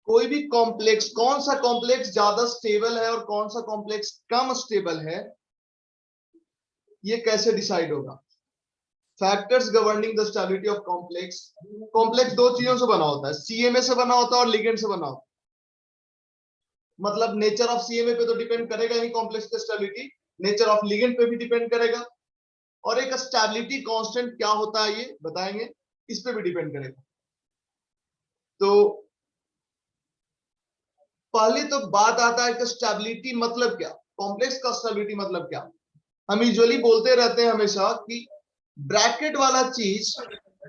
कोई भी कॉम्प्लेक्स, कौन सा कॉम्प्लेक्स ज्यादा स्टेबल है और कौन सा कॉम्प्लेक्स कम स्टेबल है, ये कैसे डिसाइड होगा? Factors governing the stability of complex. Complex दो चीजों से बना होता है, सीएमए से बना होता है और लिगेंड से बना होता है। मतलब नेचर ऑफ सीएमए पे तो डिपेंड करेगा ही कॉम्प्लेक्स की स्टेबिलिटी, नेचर ऑफ लिगेंड पे भी डिपेंड करेगा, और एक स्टेबिलिटी कांस्टेंट क्या होता है ये बताएंगे, इस पे भी डिपेंड करेगा। तो पहले तो बात आता है कि स्टेबिलिटी मतलब क्या, कॉम्प्लेक्स का स्टेबिलिटी मतलब क्या। हम यूजुअली बोलते रहते हैं हमेशा कि ब्रैकेट वाला चीज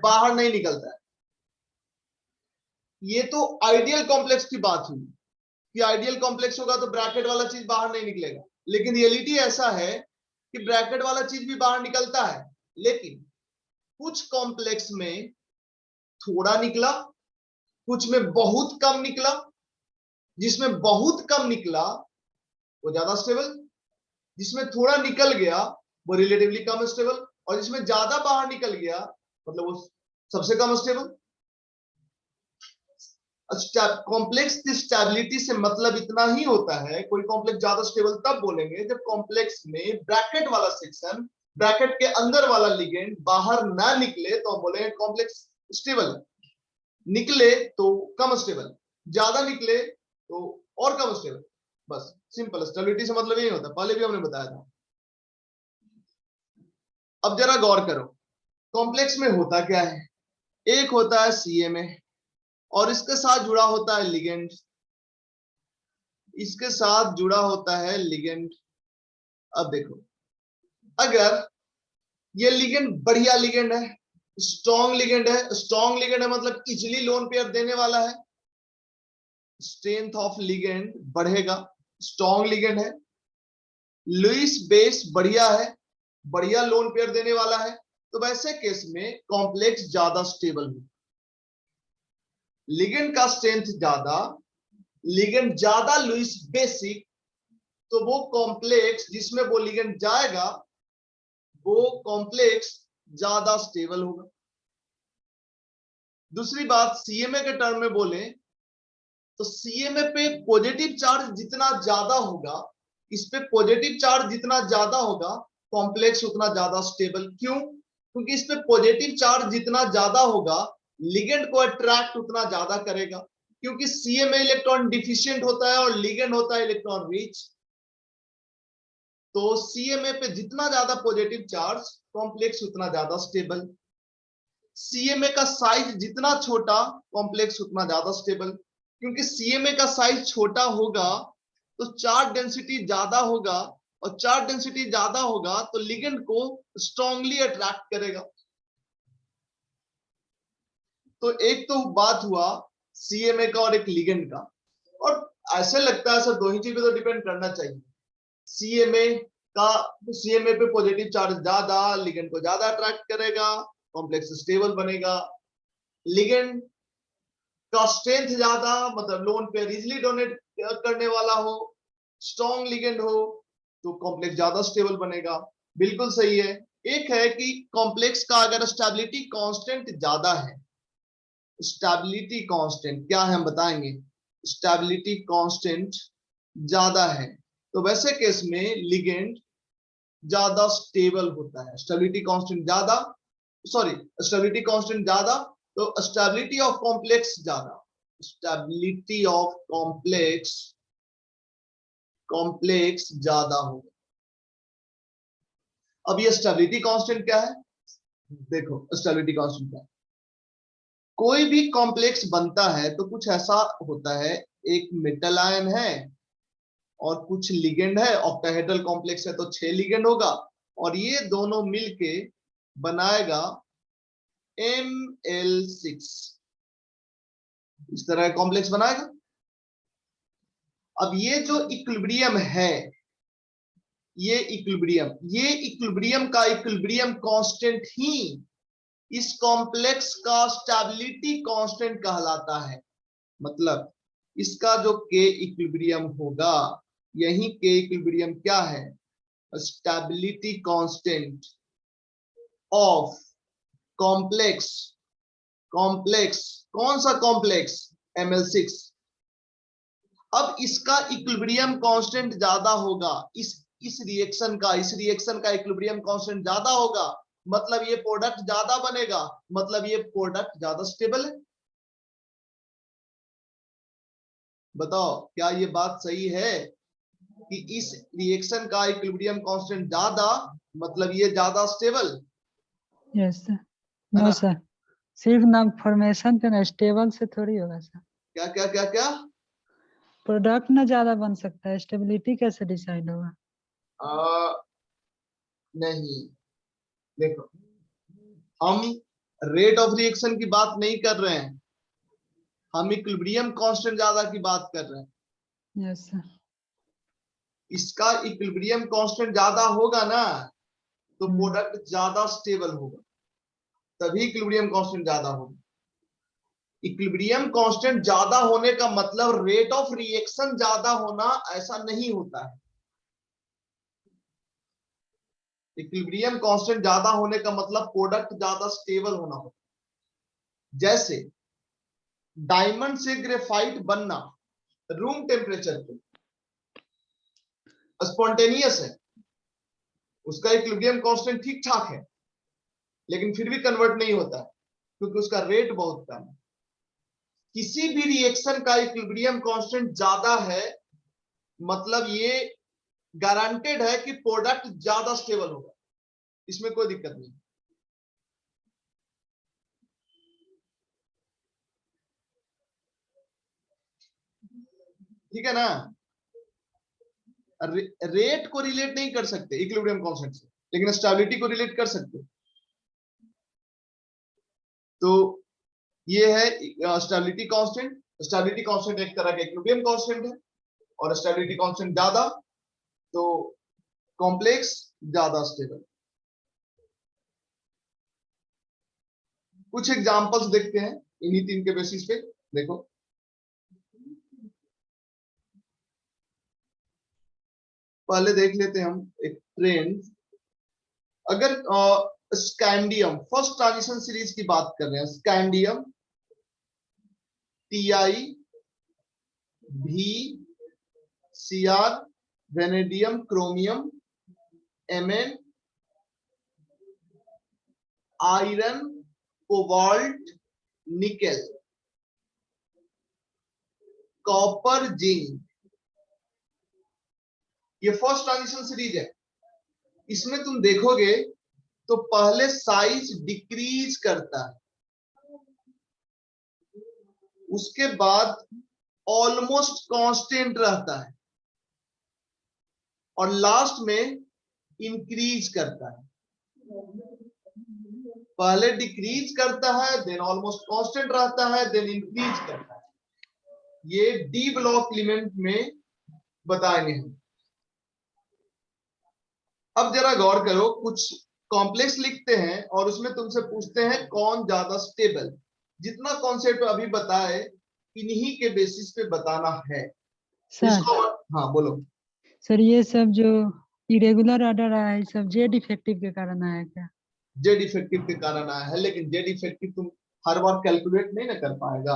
बाहर नहीं निकलता है। ये तो आइडियल कॉम्प्लेक्स की बात हुई कि आइडियल कॉम्प्लेक्स होगा तो ब्रैकेट वाला चीज बाहर नहीं निकलेगा, लेकिन रियलिटी ऐसा है कि ब्रैकेट वाला चीज भी बाहर निकलता है, लेकिन कुछ कॉम्प्लेक्स में थोड़ा निकला, कुछ में बहुत कम निकला। जिसमें बहुत कम निकला वो ज्यादा स्टेबल, जिसमें थोड़ा निकल गया वो रिलेटिवली कम स्टेबल, और जिसमें ज्यादा बाहर निकल गया मतलब वो सबसे कम स्टेबल। कॉम्प्लेक्स की स्टेबिलिटी से मतलब इतना ही होता है, कोई कॉम्प्लेक्स ज्यादा स्टेबल तब बोलेंगे जब कॉम्प्लेक्स में ब्रैकेट वाला सेक्शन, ब्रैकेट के अंदर वाला लिगेंड बाहर ना निकले तो हम बोलेंगे कॉम्प्लेक्स स्टेबल। निकले तो कम स्टेबल, ज्यादा निकले तो और कम स्टेबल। बस सिंपल, स्टेबिलिटी से मतलब यही होता है, पहले भी हमने बताया था। अब जरा गौर करो, कॉम्प्लेक्स में होता क्या है, एक होता है सीएमए और इसके साथ जुड़ा होता है लिगेंड, इसके साथ जुड़ा होता है लिगेंड। अब देखो, अगर ये लिगेंड बढ़िया लिगेंड है, स्ट्रॉन्ग लिगेंड है, स्ट्रॉन्ग लिगेंड है मतलब इजिली लोन पेयर देने वाला है, स्ट्रेंथ ऑफ लिगेंड बढ़ेगा, स्ट्रॉन्ग लिगेंड है, लुईस बेस बढ़िया है, बढ़िया लोन पेयर देने वाला है, तो वैसे केस में कॉम्प्लेक्स ज्यादा स्टेबल हो। लिगेंड का स्ट्रेंथ ज्यादा, लिगेंड ज्यादा लुईस बेसिक, तो वो कॉम्प्लेक्स जिसमें वो लिगेंड जाएगा वो कॉम्प्लेक्स ज्यादा स्टेबल होगा। दूसरी बात, सीएमए के टर्म में बोले तो सीएमए पे पॉजिटिव चार्ज जितना ज्यादा होगा, इस पे पॉजिटिव चार्ज जितना ज्यादा होगा कॉम्प्लेक्स उतना ज्यादा स्टेबल। क्यों? क्योंकि इस पे पॉजिटिव चार्ज जितना ज्यादा होगा लिगेंड को अट्रैक्ट उतना ज्यादा करेगा, क्योंकि सीएमए इलेक्ट्रॉन डिफिशिएंट होता है और लिगेंड होता है इलेक्ट्रॉन रिच। तो सीएमए पे जितना ज्यादा पॉजिटिव चार्ज कॉम्प्लेक्स उतना ज्यादा स्टेबल। सीएमए का साइज जितना छोटा कॉम्प्लेक्स उतना ज्यादा स्टेबल, क्योंकि सीएमए का साइज छोटा होगा तो चार्ज डेंसिटी ज्यादा होगा, और चार्ज डेंसिटी ज्यादा होगा तो लिगेंड को स्ट्रांगली अट्रैक्ट करेगा। तो एक तो बात हुआ सीएमए का और एक लिगेंड का, और ऐसे लगता है सर दो ही चीज पे तो डिपेंड करना चाहिए। सीएमए का, सीएमए पे पॉजिटिव चार्ज ज्यादा लिगेंड को ज्यादा अट्रैक्ट करेगा, कॉम्प्लेक्स स्टेबल बनेगा। लिगेंड का स्ट्रेंथ ज्यादा मतलब लोन पेयर इजिली डोनेट करने वाला हो, स्ट्रॉन्ग लिगेंड हो, तो कॉम्प्लेक्स ज्यादा स्टेबल बनेगा। बिल्कुल सही है। एक है कि कॉम्प्लेक्स का अगर स्टेबिलिटी कांस्टेंट ज्यादा है, स्टेबिलिटी कांस्टेंट क्या है हम बताएंगे, स्टेबिलिटी कांस्टेंट ज्यादा है तो वैसे केस में लिगेंड ज्यादा स्टेबल होता है। स्टेबिलिटी कांस्टेंट ज्यादा, सॉरी स्टेबिलिटी कांस्टेंट ज्यादा तो स्टेबिलिटी ऑफ कॉम्प्लेक्स ज्यादा, स्टेबिलिटी ऑफ कॉम्प्लेक्स ज्यादा होगा। अब ये स्टेबिलिटी कांस्टेंट क्या है, देखो स्टेबिलिटी कांस्टेंट क्या है। कोई भी कॉम्प्लेक्स बनता है तो कुछ ऐसा होता है, एक मेटल आयन है और कुछ लिगेंड है, ऑक्टाहेड्रल कॉम्प्लेक्स है तो 6 लिगेंड होगा, और ये दोनों मिलके बनाएगा Ml6, इस तरह कॉम्प्लेक्स बनाएगा। अब ये जो इक्विलिब्रियम है, ये इक्विलिब्रियम का इक्विलिब्रियम कांस्टेंट ही इस कॉम्प्लेक्स का स्टेबिलिटी कांस्टेंट कहलाता है। मतलब इसका जो के इक्विलिब्रियम होगा, यही के इक्विलिब्रियम क्या है, stability constant of complex. Complex कौन सा कॉम्प्लेक्स, Ml6, अब इसका इक्विलिब्रियम कांस्टेंट ज्यादा होगा, इस रिएक्शन का इक्विलिब्रियम कांस्टेंट ज्यादा होगा, मतलब ये प्रोडक्ट ज्यादा बनेगा, मतलब ये प्रोडक्ट ज्यादा स्टेबल है। बताओ क्या ये बात सही है कि इस रिएक्शन का इक्विलिब्रियम कांस्टेंट ज्यादा, मतलब ये ज्यादा stable? Yes sir. No sir, सिर्फ नाम फॉर्मेशन पे ना, स्टेबल से थोड़ी होगा सर। क्या क्या क्या क्या? प्रोडक्ट ना ज्यादा बन सकता है, स्टेबिलिटी कैसे डिसाइड होगा? नहीं, देखो हम रेट ऑफ रिएक्शन की बात नहीं कर रहे हैं, हम इक्विलिब्रियम कांस्टेंट ज्यादा की बात कर रहे हैं। Yes sir. इसका इक्विलिब्रियम कांस्टेंट ज्यादा होगा ना, तो हम्म। प्रोडक्ट ज्यादा स्टेबल होगा, तभी इक्विलिब्रियम कांस्टेंट ज्यादा होगा। इक्विलिब्रियम कांस्टेंट ज्यादा होने का मतलब रेट ऑफ रिएक्शन ज्यादा होना ऐसा नहीं होता है। इक्विलिब्रियम कांस्टेंट ज्यादा होने का मतलब प्रोडक्ट ज्यादा स्टेबल होना होता है। जैसे डायमंड से ग्रेफाइट बनना रूम टेम्परेचर पे स्पॉन्टेनियस है, उसका इक्विलिब्रियम कांस्टेंट ठीक ठाक है, लेकिन फिर भी कन्वर्ट नहीं होता है क्योंकि उसका रेट बहुत कम है। किसी भी रिएक्शन का इक्विलिब्रियम कांस्टेंट ज्यादा है, मतलब ये गारंटेड है कि प्रोडक्ट ज्यादा स्टेबल होगा, इसमें कोई दिक्कत नहीं। ठीक है ना? रेट को रिलेट नहीं कर सकते इक्विलिब्रियम कांस्टेंट से, लेकिन स्टेबिलिटी को रिलेट कर सकते। तो ये है स्टेबिलिटी कांस्टेंट। स्टेबिलिटी कांस्टेंट एक तरह का इक्विलिब्रियम कांस्टेंट है, और स्टेबिलिटी कांस्टेंट ज्यादा तो कॉम्प्लेक्स ज्यादा स्टेबल। कुछ एग्जांपल्स देखते हैं इन्हीं तीन के बेसिस पे। देखो पहले देख लेते हैं हम एक ट्रेंड। अगर स्कैंडियम फर्स्ट ट्रांजिशन सीरीज की बात कर रहे हैं, scandium TI V CR vanadium chromium MN iron cobalt nickel copper zinc, ये फर्स्ट ट्रांजिशन सीरीज है। इसमें तुम देखोगे तो पहले साइज डिक्रीज करता है, उसके बाद ऑलमोस्ट कांस्टेंट रहता है, और लास्ट में इंक्रीज करता है। पहले डिक्रीज करता है, देन ऑलमोस्ट कांस्टेंट रहता है, देन इंक्रीज करता है। ये डी ब्लॉक एलिमेंट में बताएंगे हम। अब जरा गौर करो, कुछ कॉम्प्लेक्स लिखते हैं और उसमें तुमसे पूछते हैं कौन ज्यादा स्टेबल। जितना कॉन्सेप्ट अभी बताए इन्हीं के बेसिस पे बताना है। सर इसको हाँ बोलो। सर, ये सब जो इरेगुलर ऑर्डर आया है, सब जेड इफेक्टिव के कारण आया है क्या? जेड इफेक्टिव के कारण आया है, लेकिन जेड इफेक्टिव तुम हर बार कैलकुलेट नहीं ना कर पाएगा।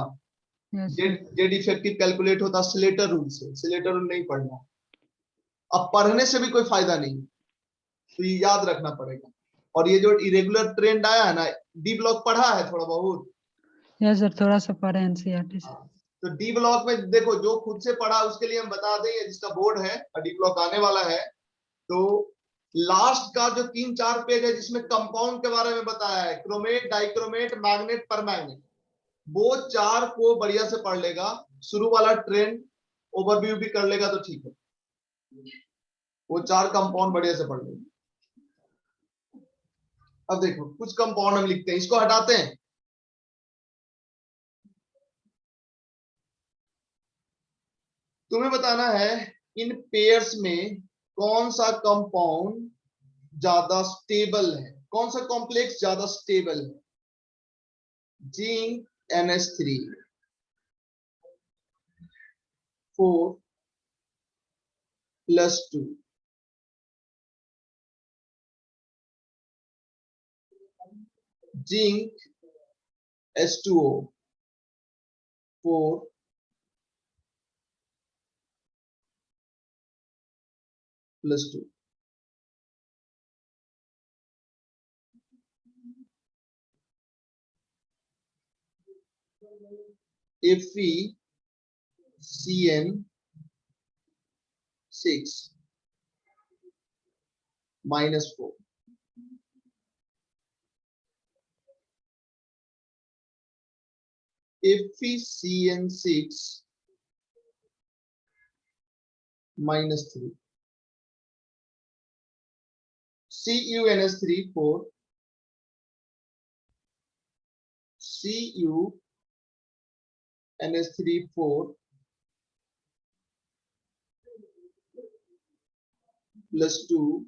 Yes sir. Z effective calculate होता स्लेटर रूल से, स्लेटर रूल नहीं पढ़ना। अब पढ़ने से भी कोई फायदा नहीं, तो ये याद रखना पड़ेगा। और ये जो इरेगुलर ट्रेंड आया है ना, डी ब्लॉक पढ़ा है थोड़ा बहुत? यस सर, थोड़ा सा पढ़े एनसीईआरटी से। तो डी ब्लॉक में देखो, जो खुद से पढ़ा उसके लिए हम बता दें, जिसका बोर्ड है और डी ब्लॉक आने वाला है, तो लास्ट का जो 3-4 पेज है जिसमें कंपाउंड के बारे में बताया है, क्रोमेट डाइक्रोमेट मैग्नेट परमैग्नेट, वो 4 को बढ़िया से पढ़ लेगा। शुरू वाला ट्रेंड ओवरव्यू भी कर लेगा तो ठीक है, वो 4 कंपाउंड बढ़िया से पढ़ लेगा। अब देखो कुछ कंपाउंड हम लिखते हैं, इसको हटाते हैं। तुम्हें बताना है इन पेयर्स में कौन सा कंपाउंड ज्यादा स्टेबल है, कौन सा कॉम्प्लेक्स ज्यादा स्टेबल है। Zinc NH3 4+2, zinc H2O 4, +2. FeCN6 -4. FeCN6 -3. CuNS3 4. CuNS3 4 +2.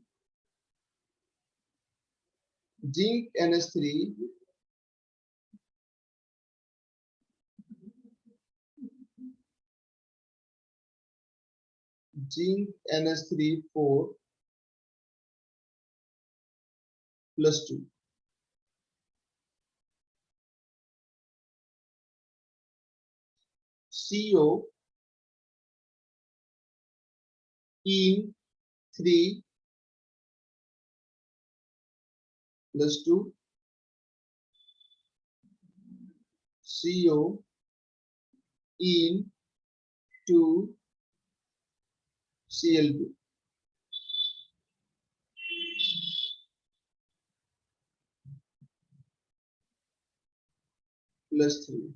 Zinc NS3 4 +2. CO in 3 +2. CO in 2 Cl2 +3.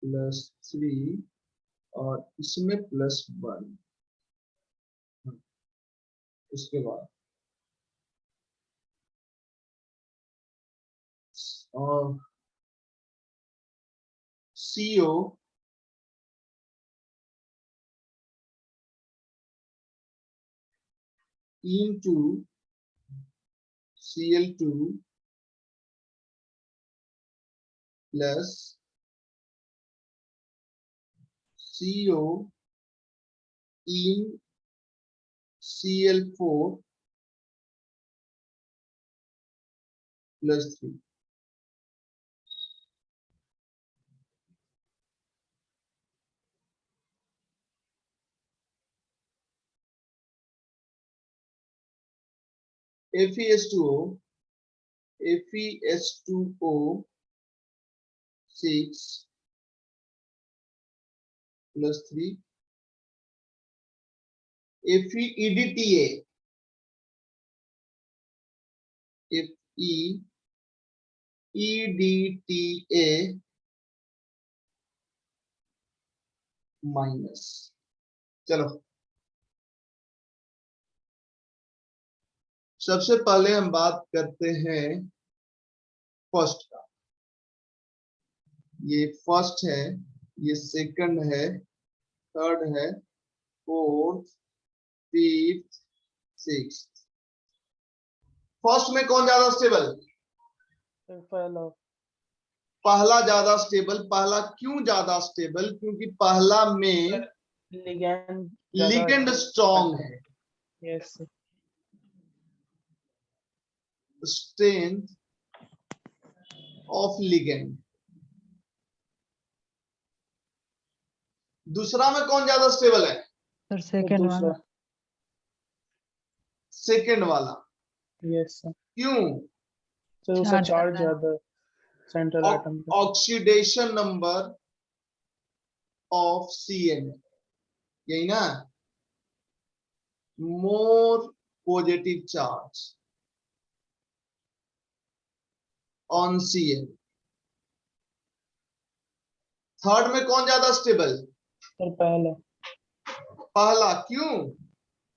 +3 और इसमें +1. उसके बाद और CO into Cl2 plus CO in Cl4 +3. FeS2O 6 +3. FeEDTA minus. चलो सबसे पहले हम बात करते हैं फर्स्ट का. ये फर्स्ट है, ये सेकंड है, थर्ड है, फोर्थ, फिफ्थ, सिक्स्थ. फर्स्ट में कौन ज्यादा स्टेबल? पहला ज्यादा स्टेबल. पहला क्यों ज्यादा स्टेबल? क्योंकि पहला में लिगेंड स्ट्रॉन्ग है. यस. Strength of ligand. दूसरा में कौन ज्यादा स्टेबल है? सर सेकंड वाला. सेकंड वाला. Yes sir. क्यों? सर उसका चार्ज ज्यादा सेंट्रल एटम पे. ऑक्सीडेशन नंबर ऑफ CN, यही ना? More positive charge on CN. Third में कौन ज्यादा स्टेबल? सर पहला. पहला. क्यों?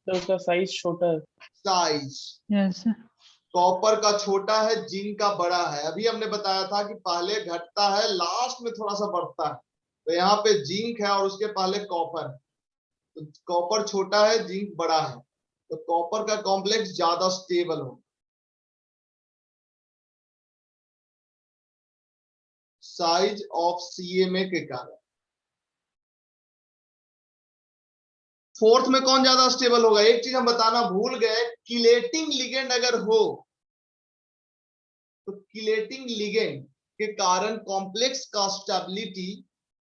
सर उसका साइज छोटा है. साइज. यस. कॉपर का छोटा है, जिंक का बड़ा है. अभी हमने बताया था कि पहले घटता है, लास्ट में थोड़ा सा बढ़ता है. तो यहाँ पे जिंक है और उसके पहले कॉपर. तो कॉपर छोटा है, जिंक बड़ा है, तो कॉपर का कॉम्प्लेक्स ज्यादा स्टेबल हो. साइज ऑफ CMA के कारण. फोर्थ में कौन ज्यादा स्टेबल होगा? एक चीज हम बताना भूल गए, किलेटिंग लिगेंड अगर हो तो किलेटिंग लिगेंड के कारण कॉम्प्लेक्स का स्टेबिलिटी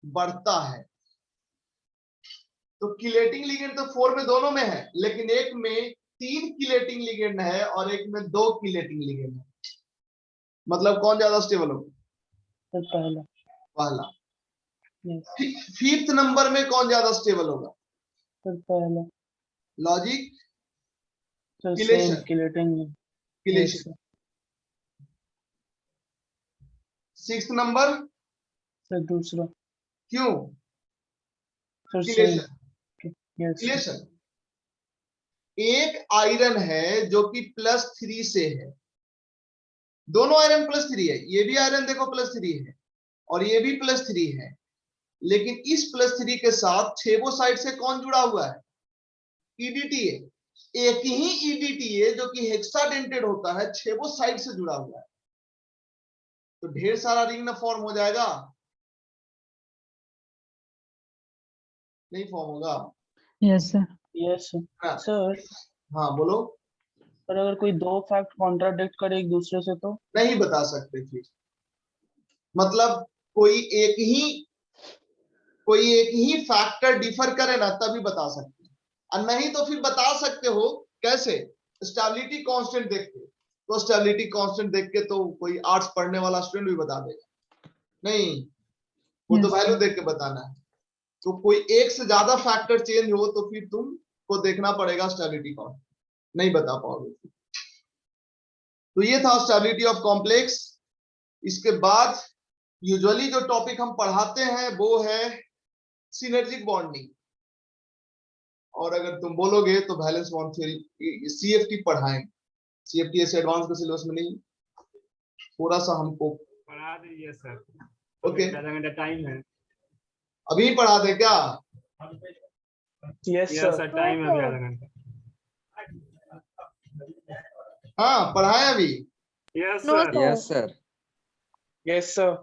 बढ़ता है। तो किलेटिंग लिगेंड तो 4 में दोनों में है, लेकिन एक में 3 किलेटिंग लिगेंड है और एक में 2 किलेटिंग लिगेंड है। मतलब कौन ज्यादा स्टेबल होगा? सर पहला। पहला। यस 5th नंबर में कौन ज्यादा स्टेबल होगा? सर पहला। Logic sir Chelation. Same chelating. Chelation. 6th number sir दूसरा। क्यों? Sir same. Chelation. Yes chelation. एक आयरन है जो कि +3 से है, दोनों आयरन +3 है, ये भी आयरन देखो +3 है और ये भी +3 है, लेकिन इस +3 के साथ 6 साइड से कौन जुड़ा हुआ है? ईडीटी है। एक ही ईडीटी है जो कि हेक्साडेंटेड होता है, 6 साइड से जुड़ा हुआ है, तो ढेर सारा रिंग ना फॉर्म हो जाएगा? नहीं फॉर्म होगा? Yes sir. यस हाँ। सर। हाँ बोलो। पर अगर कोई दो फैक्ट कॉन्ट्राडिक्ट करे एक दूसरे से तो? नहीं बता सकते फिर, मतलब कोई एक ही फैक्टर डिफर करे ना तभी बता सकते हैं, और नहीं तो फिर बता सकते हो कैसे? स्टेबिलिटी कांस्टेंट देख के। तो स्टेबिलिटी कांस्टेंट देख के तो कोई आर्ट्स पढ़ने वाला स्टूडेंट भी बता देगा? नहीं, वो तो Yes, वैल्यू sir. देख के बताना है। तो कोई एक से ज्यादा फैक्टर चेंज हो तो फिर तुमको देखना पड़ेगा स्टेबिलिटी कांस्टेंट, नहीं बता पाओगे। तो ये था स्टेबिलिटी ऑफ कॉम्प्लेक्स। इसके बाद यूजुअली जो टॉपिक हम पढ़ाते हैं वो है सिनर्जिक बॉन्डिंग, और अगर तुम बोलोगे तो बैलेंस बॉन्ड थ्योरी, सीएफटी पढ़ाएंगे। सीएफटी ऐसे एडवांस के सिलेबस में नहीं, थोड़ा सा हमको पढ़ा दीजिए सर। ओके। आधा घंटा टाइम है। अभी पढ़ा दे क्या? Yes yes sir. Sir, time है अभी आधा घंटा। हाँ पढ़ाए अभी। Yes No, sir. sir. Yes sir. Yes sir.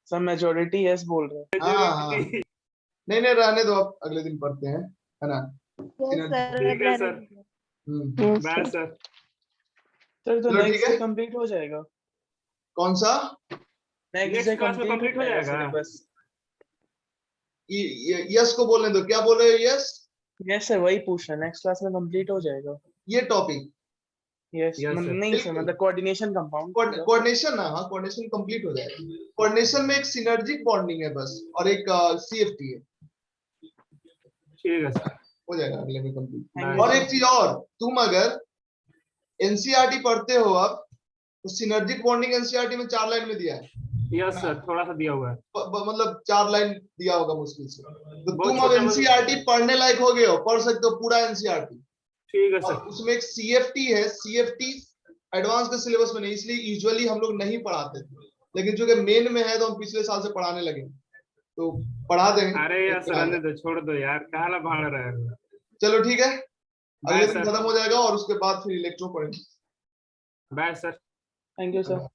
Sir majority yes बोल रहे हैं। हाँ हाँ नहीं नहीं रहने दो, अब अगले दिन पढ़ते हैं, है ना? Yes, sir. ठीक है सर। हम्म, बाय सर। सर तो चलो ठीक नेक्स्ट है। डे कंप्लीट हो जाएगा? कौन सा? नेक्स्ट डे Next class में कंप्लीट complete हो जाएगा। सिलेबस? यस को बोलने दो, क्या बोल रहे हो? यस यस सर वही पूछ रहा नेक्स्ट क्लास में कंप्लीट हो जाएगा? ये टॉपिक यस Yes, sir. नहीं सर बिल्कुल। मतलब कोऑर्डिनेशन कंपाउंड। कोऑर्डिनेशन ना, हाँ कोऑर्डिनेशन कंप्लीट हो जाएगा। कोऑर्डिनेशन में एक सिनर्जिक बॉन्डिंग है बस, और एक सीएफटी है, ठीक है सर। हो जाएगा अगले में कंप्लीट। Thank you, और sir. एक चीज और, तुम अगर एनसीईआरटी पढ़ते हो अब, तो सिनर्जिक बॉन्डिंग एनसीईआरटी में 4 लाइन में दिया है, यस सर, थोड़ा सा दिया हुआ है। मतलब 4 लाइन दिया होगा मुश्किल से। तो बहुत तुम अब छोटा एनसीईआरटी पढ़ने लायक हो गए हो, पढ़ सकते हो पूरा एनसीईआरटी। ठीक है और सर। उसमें एक सीएफटी है, सीएफटी एडवांस के सिलेबस में नहीं, इसलिए यूजुअली हम लोग नहीं पढ़ाते थे, लेकिन जो कि मेन में है तो हम पिछले साल से पढ़ाने लगे, तो पढ़ा देंगे। अरे यार सर, रहने दो, छोड़ दो यार, कहाँ भाड़ रहा है। चलो ठीक है, अगले बाय दिन सर। खत्म हो जाएगा और उसके बाद फिर इलेक्ट्रो पढ़ेंगे। Bye sir. You sir.